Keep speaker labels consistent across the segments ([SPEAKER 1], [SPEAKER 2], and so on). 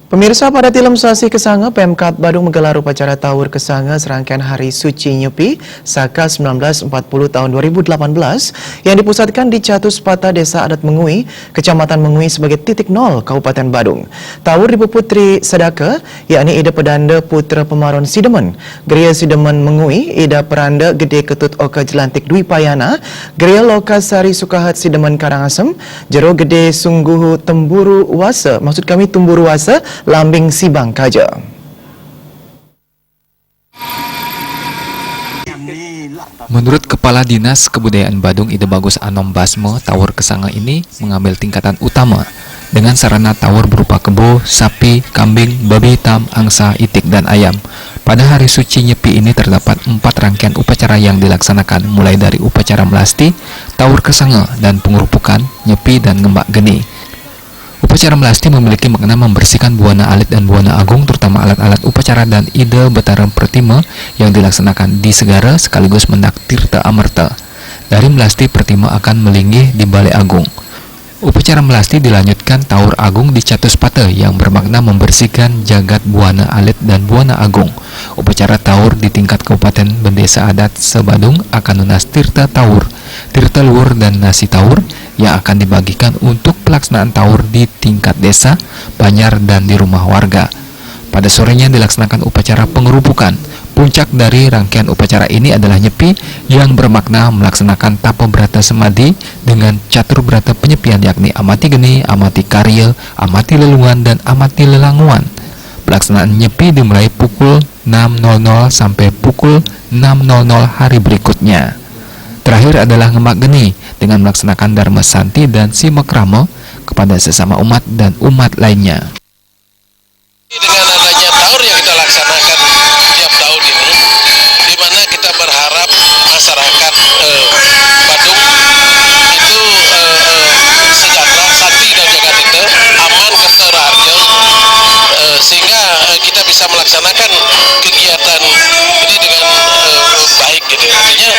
[SPEAKER 1] Pemirsa, pada Tilem Sasi Kesanga, Pemkab Badung menggelar upacara Tawur Kesanga serangkaian Hari Suci Nyepi Saka 1940 tahun 2018 yang dipusatkan di Catuspata Desa Adat Mengui, Kecamatan Mengui sebagai titik nol Kabupaten Badung. Tawur dipuputri sedaka, yakni Ida Pedanda Putra Pemaron Sidemen, Geria Sidemen Mengui, Ida Peranda Gede Ketut Oka Jelantik Dwi Payana, Geria Lokasari Sukahat Sidemen Karangasem, Jero Gede Sungguhu Temburu Wasa, maksud kami Tumburu Wasa, Lambing Sibang Kaja.
[SPEAKER 2] Menurut Kepala Dinas Kebudayaan Badung Ide Bagus Anom Basmo, Tawur Kesanga ini mengambil tingkatan utama dengan sarana tawur berupa kebo, sapi, kambing, babi hitam, angsa, itik, dan ayam. Pada hari suci Nyepi ini terdapat 4 rangkaian upacara yang dilaksanakan, mulai dari upacara melasti, Tawur Kesanga, dan pengerupukan, Nyepi, dan ngembak geni. Upacara melasti memiliki makna membersihkan buana alit dan buana agung, terutama alat-alat upacara dan ide betaran pertima yang dilaksanakan di segara sekaligus mendak tirta amerta. Dari melasti, pertima akan melinggih di Balai Agung. Upacara melasti dilanjutkan Tawur Agung di Catuspata yang bermakna membersihkan jagat buana alit dan buana agung. Upacara Tawur di tingkat Kabupaten Bendesa Adat Sebadung akan lunas tirta Tawur, tirta luhur, dan nasi Tawur yang akan dibagikan untuk pelaksanaan Tawur di tingkat desa, banjar, dan di rumah warga. Pada sorenya dilaksanakan upacara pengerupukan. Puncak dari rangkaian upacara ini adalah Nyepi yang bermakna melaksanakan tapa brata semadi dengan catur brata penyepian, yakni amati geni, amati karya, amati lelungan, dan amati lelanguan. Pelaksanaan Nyepi dimulai pukul 6.00 sampai pukul 6.00 hari berikutnya. Terakhir adalah ngembak geni dengan melaksanakan dharma santi dan simakrama kepada sesama umat dan umat lainnya.
[SPEAKER 3] Dengan adanya Tawur yang kita laksanakan tiap tahun ini, di mana kita berharap masyarakat Badung itu sejahtera, santi dan jaga kita, aman keseraharjo, sehingga kita bisa melaksanakan kegiatan ini dengan baik gitu. Artinya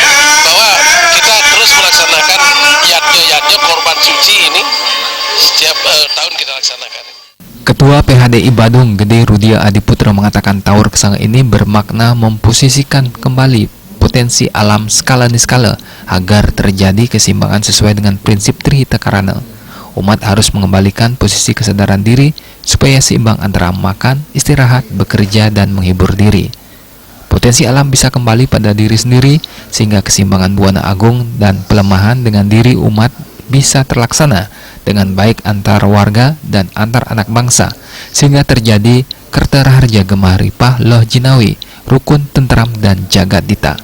[SPEAKER 3] bahwa kita terus melaksanakan yadnya korban suci ini setiap tahun kita laksanakan.
[SPEAKER 2] Ketua PHDI Badung Gede Rudia Adiputra mengatakan Tawur Kesanga ini bermakna memposisikan kembali potensi alam skala niskala agar terjadi keseimbangan sesuai dengan prinsip Trihita Karana. Umat harus mengembalikan posisi kesadaran diri supaya seimbang antara makan, istirahat, bekerja, dan menghibur diri. Potensi alam bisa kembali pada diri sendiri sehingga keseimbangan buana agung dan pelemahan dengan diri umat bisa terlaksana dengan baik antar warga dan antar anak bangsa, sehingga terjadi kertaraharja gemah ripah loh jinawi, rukun tentram dan jagat dita.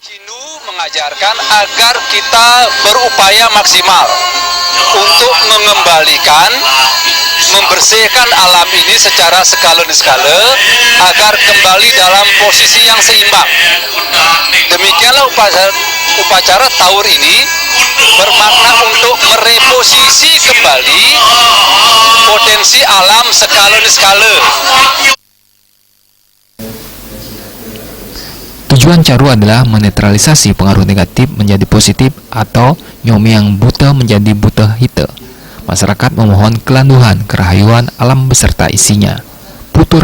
[SPEAKER 4] Cinu mengajarkan agar kita berupaya maksimal untuk mengembalikan, membersihkan alam ini secara skala niskala agar kembali dalam posisi yang seimbang. Demikianlah upacara Tawur ini bermakna untuk mereposisi kembali potensi alam skala niskala.
[SPEAKER 2] Tujuan Caru adalah menetralisasi pengaruh negatif menjadi positif atau nyomi yang buta menjadi buta hita. Masyarakat memohon kelanduhan, kerahayuan alam beserta isinya. Putu